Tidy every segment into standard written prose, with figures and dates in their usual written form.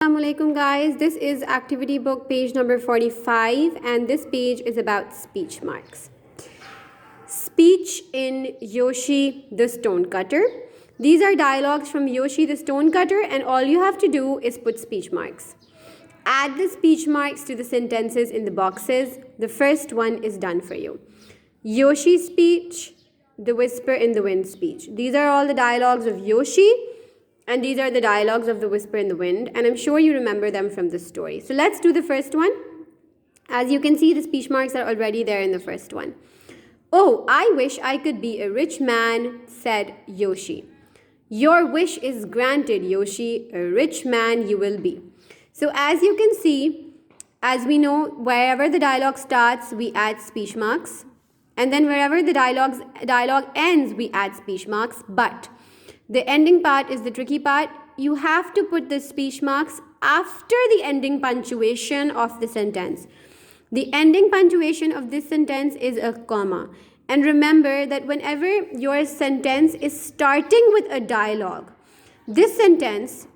Assalamualaikum guys, this is activity book page number 45 and this page is about speech marks. Speech in Yoshi the Stonecutter. These are dialogues from Yoshi the Stonecutter and all you have to do is put speech marks. Add the speech marks to the sentences in the boxes. The first one is done for you. Yoshi's speech, the Whisper in the Wind speech. These are all the dialogues of Yoshi. And these are the dialogues of the Whisper in the Wind. And I'm sure you remember them from this story. So let's do the first one. As you can see, the speech marks are already there in the first one. Oh, I wish I could be a rich man, said Yoshi. Your wish is granted, Yoshi. A rich man you will be. So as you can see, as we know, wherever the dialogue starts, we add speech marks. And then wherever the dialogue ends, we add speech marks. But the ending part is the tricky part. You have to put the speech marks after the ending punctuation of the sentence. The ending punctuation of this sentence is a comma. And remember that whenever your sentence is starting with a dialogue, this sentence,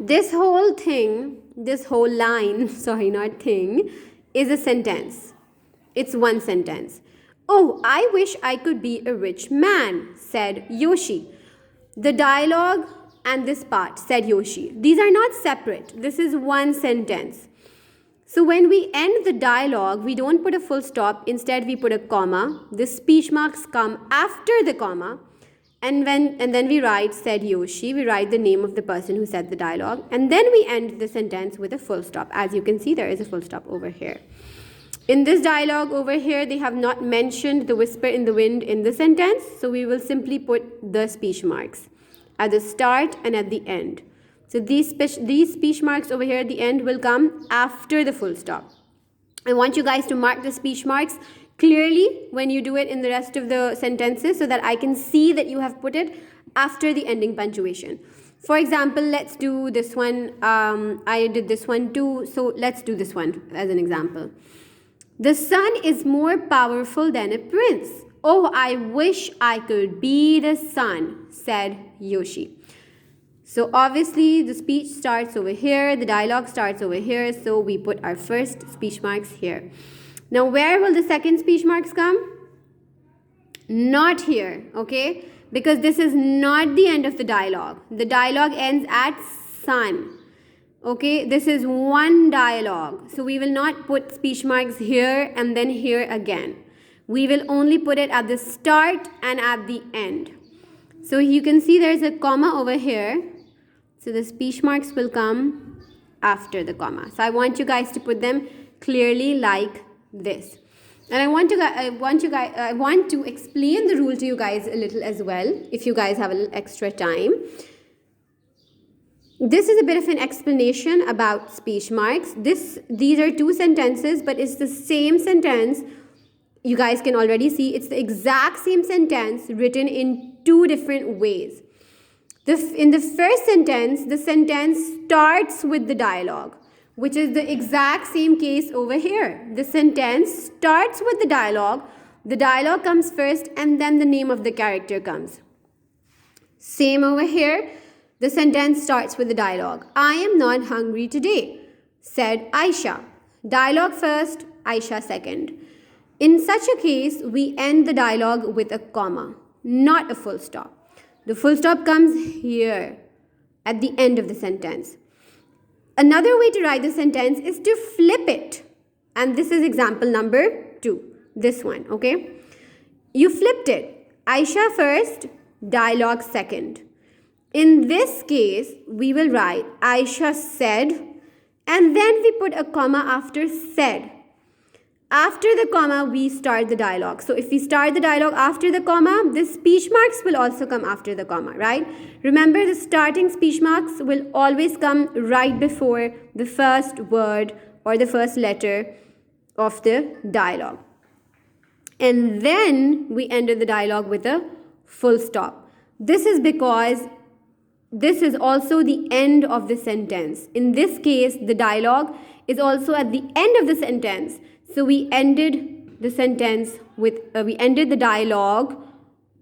this whole thing, this whole line, sorry, not thing, is a sentence. It's one sentence. Oh, I wish I could be a rich man, said Yoshi. The dialogue and this part, said Yoshi. These are not separate. This is one sentence. So when we end the dialogue, we don't put a full stop. Instead, we put a comma. The speech marks come after the comma. And then we write, said Yoshi. We write the name of the person who said the dialogue. And then we end the sentence with a full stop. As you can see, there is a full stop over here. In this dialogue over here, they have not mentioned the Whisper in the Wind in the sentence. So we will simply put the speech marks at the start and at the end. So these speech marks over here at the end will come after the full stop. I want you guys to mark the speech marks clearly when you do it in the rest of the sentences so that I can see that you have put it after the ending punctuation. For example, let's do this one. I did this one too. So let's do this one as an example. The sun is more powerful than a prince. Oh, I wish I could be the sun, said Yoshi. So obviously the speech starts over here, the dialogue starts over here, so we put our first speech marks here. Now where will the second speech marks come? Not here, okay? Because this is not the end of the dialogue. The dialogue ends at sun. Okay, this is one dialogue. So we will not put speech marks here and then here again. We will only put it at the start and at the end. So you can see there's a comma over here. So the speech marks will come after the comma. So I want you guys to put them clearly like this. And I want to explain the rule to you guys a little as well, if you guys have a little extra time. This is a bit of an explanation about speech marks. These are two sentences, but it's the same sentence. You guys can already see it's the exact same sentence written in two different ways. In the first sentence, the sentence starts with the dialogue, which is the exact same case over here. The sentence starts with the dialogue comes first, and then the name of the character comes. Same over here. The sentence starts with the dialogue. I am not hungry today, said Aisha. Dialogue first, Aisha second. In such a case, we end the dialogue with a comma, not a full stop. The full stop comes here at the end of the sentence. Another way to write the sentence is to flip it. And this is example number 2. This one, okay? You flipped it. Aisha first, dialogue second. In this case, we will write Aisha said, and then we put a comma after said. After the comma, we start the dialogue. So if we start the dialogue after the comma, the speech marks will also come after the comma, right? Remember, the starting speech marks will always come right before the first word or the first letter of the dialogue. And then we ended the dialogue with a full stop. This is because this is also the end of the sentence. In this case, the dialogue is also at the end of the sentence. So we ended the sentence with, we ended the dialogue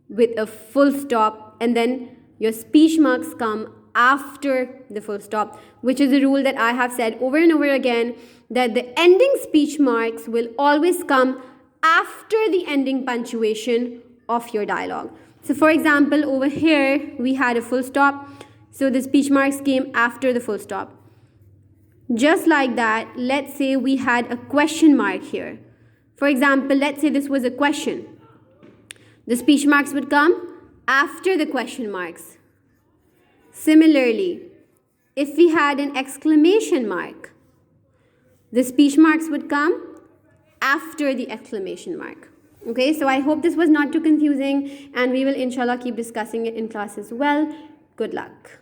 with a full stop, and then your speech marks come after the full stop, which is a rule that I have said over and over again, that the ending speech marks will always come after the ending punctuation of your dialogue. So for example, over here we had a full stop, so the speech marks came after the full stop. Just like that, let's say we had a question mark here. For example, let's say this was a question. The speech marks would come after the question marks. Similarly, if we had an exclamation mark, the speech marks would come after the exclamation mark. Okay, so I hope this was not too confusing, and we will inshallah keep discussing it in class as well. Good luck.